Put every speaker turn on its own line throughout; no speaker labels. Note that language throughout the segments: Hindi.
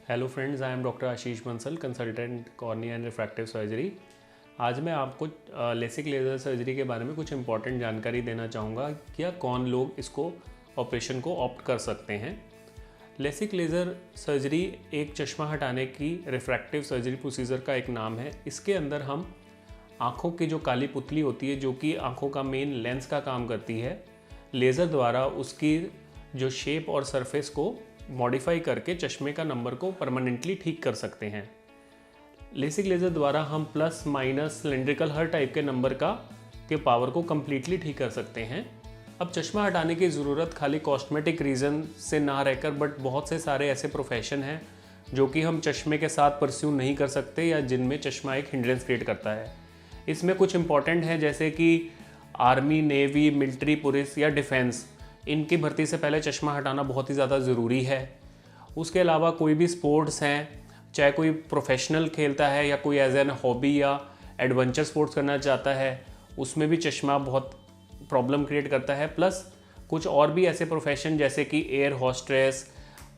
Hello friends, I am doctor Ashish Bansal, consultant cornea and refractive surgery. आज मैं आपको लेसिक लेज़र सर्जरी के बारे में कुछ इंपॉर्टेंट जानकारी देना चाहूँगा। क्या कौन लोग इसको ऑपरेशन को ऑप्ट कर सकते हैं। लेसिक लेज़र सर्जरी एक चश्मा हटाने की रिफ्रैक्टिव सर्जरी प्रोसीजर का एक नाम है। इसके अंदर हम आँखों की जो काली पुतली होती है, जो कि आँखों का मेन लेंस का काम करती है, लेज़र द्वारा उसकी जो शेप और सरफेस को मॉडिफाई करके चश्मे का नंबर को परमानेंटली ठीक कर सकते हैं। लेसिक लेज़र द्वारा हम प्लस माइनस सिलेंड्रिकल हर टाइप के नंबर के पावर को कम्प्लीटली ठीक कर सकते हैं। अब चश्मा हटाने की ज़रूरत खाली कॉस्मेटिक रीज़न से ना रहकर बट बहुत से सारे ऐसे प्रोफेशन हैं जो कि हम चश्मे के साथ परस्यू नहीं कर सकते या जिनमें चश्मा एक हिंड्रेंस क्रिएट करता है। इसमें कुछ इंपॉर्टेंट है जैसे कि आर्मी, नेवी, मिलिट्री, पुलिस या डिफेंस। इनकी भर्ती से पहले चश्मा हटाना बहुत ही ज़्यादा ज़रूरी है। उसके अलावा कोई भी स्पोर्ट्स हैं, चाहे कोई प्रोफेशनल खेलता है या कोई एज एन हॉबी या एडवेंचर स्पोर्ट्स करना चाहता है, उसमें भी चश्मा बहुत प्रॉब्लम क्रिएट करता है। प्लस कुछ और भी ऐसे प्रोफेशन जैसे कि एयर होस्ट्रेस,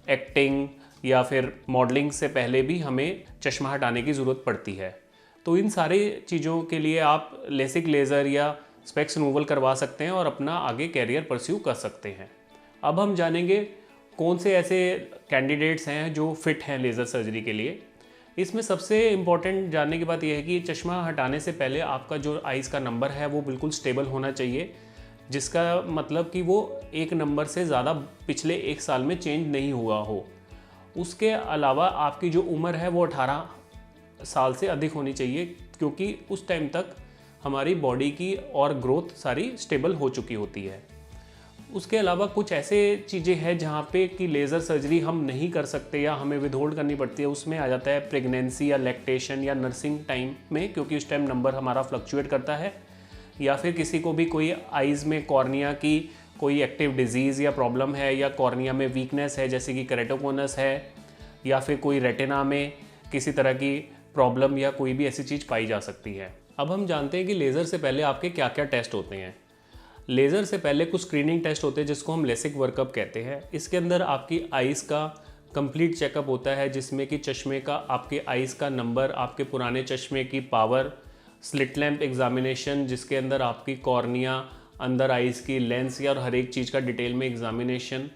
एक्टिंग या फिर मॉडलिंग से पहले भी हमें चश्मा हटाने की ज़रूरत पड़ती है। तो इन सारी चीज़ों के लिए आप लेसिक लेज़र या स्पेक्स रिमूवल करवा सकते हैं और अपना आगे कैरियर परस्यू कर सकते हैं। अब हम जानेंगे कौन से ऐसे कैंडिडेट्स हैं जो फिट हैं लेज़र सर्जरी के लिए। इसमें सबसे इम्पॉर्टेंट जानने की बात यह है कि चश्मा हटाने से पहले आपका जो आइज़ का नंबर है वो बिल्कुल स्टेबल होना चाहिए, जिसका मतलब कि वो एक नंबर से ज़्यादा पिछले एक साल में चेंज नहीं हुआ हो। उसके अलावा आपकी जो उम्र है वो 18 साल से अधिक होनी चाहिए, क्योंकि उस टाइम तक हमारी बॉडी की और ग्रोथ सारी स्टेबल हो चुकी होती है। उसके अलावा कुछ ऐसे चीज़ें हैं जहाँ पे कि लेज़र सर्जरी हम नहीं कर सकते या हमें विदहोल्ड करनी पड़ती है। उसमें आ जाता है प्रेगनेंसी या लैक्टेशन या नर्सिंग टाइम में, क्योंकि उस टाइम नंबर हमारा फ्लक्चुएट करता है। या फिर किसी को भी कोई आइज़ में कॉर्निया की कोई एक्टिव डिजीज़ या प्रॉब्लम है या कॉर्निया में वीकनेस है जैसे कि केरेटोकोनस है, या फिर कोई रेटिना में किसी तरह की प्रॉब्लम या कोई भी ऐसी चीज़ पाई जा सकती है। अब हम जानते हैं कि लेज़र से पहले आपके क्या क्या टेस्ट होते हैं। लेज़र से पहले कुछ स्क्रीनिंग टेस्ट होते हैं जिसको हम लेसिक वर्कअप कहते हैं। इसके अंदर आपकी आइज़ का कंप्लीट चेकअप होता है, जिसमें कि चश्मे का, आपके आइज़ का नंबर, आपके पुराने चश्मे की पावर, स्लिट लैम्प एग्जामिनेशन जिसके अंदर आपकी कॉर्निया, अंदर आइज़ की लेंस या और हर एक चीज़ का डिटेल में एग्जामिनेशन,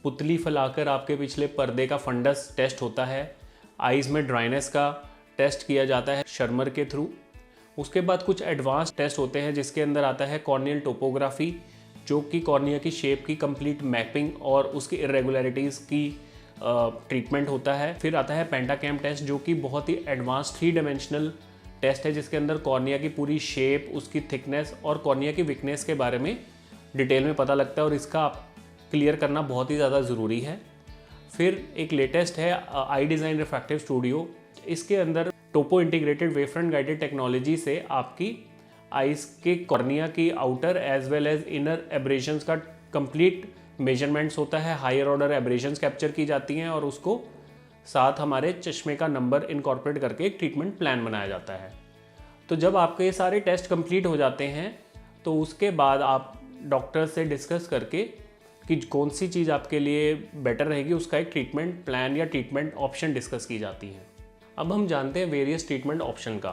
पुतली फैलाकर आपके पिछले पर्दे का फंडस टेस्ट होता है, आइज़ में ड्राइनेस का टेस्ट किया जाता है शर्मर के थ्रू। उसके बाद कुछ एडवांस टेस्ट होते हैं जिसके अंदर आता है कॉर्नियल टोपोग्राफी, जो कि कॉर्निया की शेप की कंप्लीट मैपिंग और उसकी इरेगुलरिटीज़ की ट्रीटमेंट होता है। फिर आता है पेंटाकैम टेस्ट, जो कि बहुत ही एडवांस 3 डायमेंशनल टेस्ट है जिसके अंदर कॉर्निया की पूरी शेप, उसकी थिकनेस और कॉर्निया की वीकनेस के बारे में डिटेल में पता लगता है, और इसका आप क्लियर करना बहुत ही ज़्यादा ज़रूरी है। फिर एक लेटेस्ट है आई डिज़ाइन रिफ्रैक्टिव स्टूडियो। इसके अंदर topo integrated wavefront guided technology से आपकी आइज़ के कॉर्निया की outer as well as inner aberrations का कंप्लीट मेजरमेंट्स होता है। हायर ऑर्डर एब्रेशंस कैप्चर की जाती हैं और उसको साथ हमारे चश्मे का नंबर इनकॉर्पोरेट करके एक ट्रीटमेंट प्लान बनाया जाता है। तो जब आपके ये सारे टेस्ट कंप्लीट हो जाते हैं तो उसके बाद आप डॉक्टर से डिस्कस करके कि कौन सी चीज़ आपके लिए बेटर रहेगी, उसका एक ट्रीटमेंट प्लान या ट्रीटमेंट ऑप्शन डिस्कस की जाती है। अब हम जानते हैं वेरियस ट्रीटमेंट ऑप्शन का।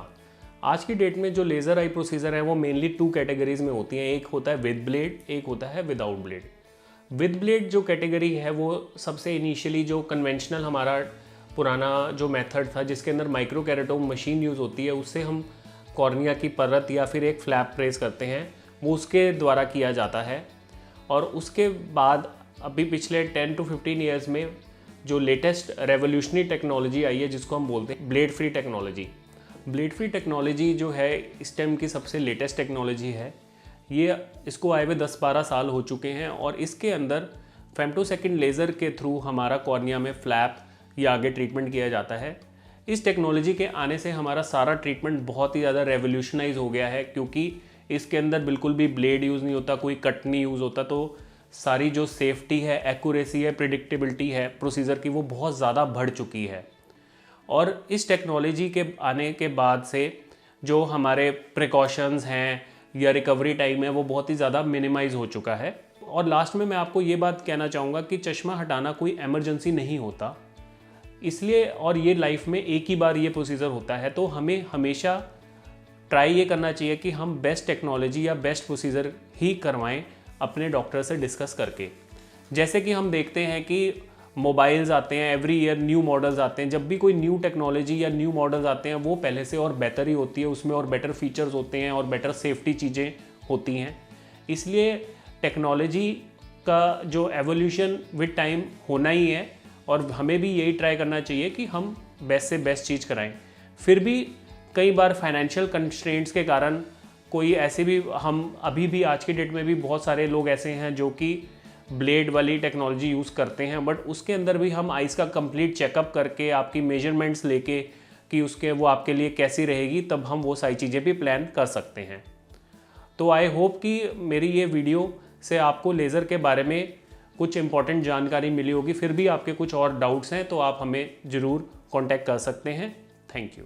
आज की डेट में जो लेज़र आई प्रोसीजर है वो मेनली 2 कैटेगरीज में होती हैं। एक होता है विद ब्लेड, एक होता है विदाउट ब्लेड। विद ब्लेड जो कैटेगरी है वो सबसे इनिशियली जो कन्वेंशनल हमारा पुराना जो मेथड था जिसके अंदर माइक्रो कैरेटोम मशीन यूज़ होती है, उससे हम कॉर्निया की परत या फिर एक फ्लैप प्रेस करते हैं, वो उसके द्वारा किया जाता है। और उसके बाद अभी पिछले 10 to 15 ईयर्स में जो लेटेस्ट रेवोल्यूशनरी टेक्नोलॉजी आई है जिसको हम बोलते हैं blade free technology. Blade free technology जो है इस टाइम की सबसे लेटेस्ट टेक्नोलॉजी है। ये इसको आए हुए 10-12 साल हो चुके हैं और इसके अंदर फेम्टोसेकंड लेज़र के थ्रू हमारा कॉर्निया में फ्लैप या आगे ट्रीटमेंट किया जाता है। इस टेक्नोलॉजी के आने से हमारा सारा ट्रीटमेंट बहुत ही ज़्यादा रेवोल्यूशनाइज हो गया है, क्योंकि इसके अंदर बिल्कुल भी ब्लेड यूज़ नहीं होता, कोई कट नहीं यूज़ होता। तो सारी जो सेफ्टी है, एक्यूरेसी है, प्रिडिक्टेबिलिटी है प्रोसीजर की, वो बहुत ज़्यादा बढ़ चुकी है। और इस टेक्नोलॉजी के आने के बाद से जो हमारे प्रिकॉशंस हैं या रिकवरी टाइम है वो बहुत ही ज़्यादा मिनिमाइज़ हो चुका है। और लास्ट में मैं आपको ये बात कहना चाहूँगा कि चश्मा हटाना कोई इमरजेंसी नहीं होता। इसलिए, और ये लाइफ में एक ही बार ये प्रोसीजर होता है, तो हमें हमेशा ट्राई ये करना चाहिए कि हम बेस्ट टेक्नोलॉजी या बेस्ट प्रोसीजर ही करवाएं अपने डॉक्टर से डिस्कस करके। जैसे कि हम देखते हैं कि मोबाइल्स आते हैं, एवरी ईयर न्यू मॉडल्स आते हैं। जब भी कोई न्यू टेक्नोलॉजी या न्यू मॉडल्स आते हैं वो पहले से और बेहतर ही होती है, उसमें और बेटर फीचर्स होते हैं और बेटर सेफ्टी चीज़ें होती हैं। इसलिए टेक्नोलॉजी का जो एवोल्यूशन विद टाइम होना ही है, और हमें भी यही ट्राई करना चाहिए कि हम बेस्ट से बेस्ट चीज़ कराएं। फिर भी कई बार फाइनेंशियल कंस्ट्रेंट्स के कारण कोई ऐसे भी, हम अभी भी आज की डेट में भी बहुत सारे लोग ऐसे हैं जो कि ब्लेड वाली टेक्नोलॉजी यूज़ करते हैं, बट उसके अंदर भी हम आइज़ का कंप्लीट चेकअप करके आपकी मेजरमेंट्स लेके कि उसके वो आपके लिए कैसी रहेगी, तब हम वो सारी चीज़ें भी प्लान कर सकते हैं। तो आई होप कि मेरी ये वीडियो से आपको लेज़र के बारे में कुछ इंपॉर्टेंट जानकारी मिली होगी। फिर भी आपके कुछ और डाउट्स हैं तो आप हमें ज़रूर कांटेक्ट कर सकते हैं। Thank you.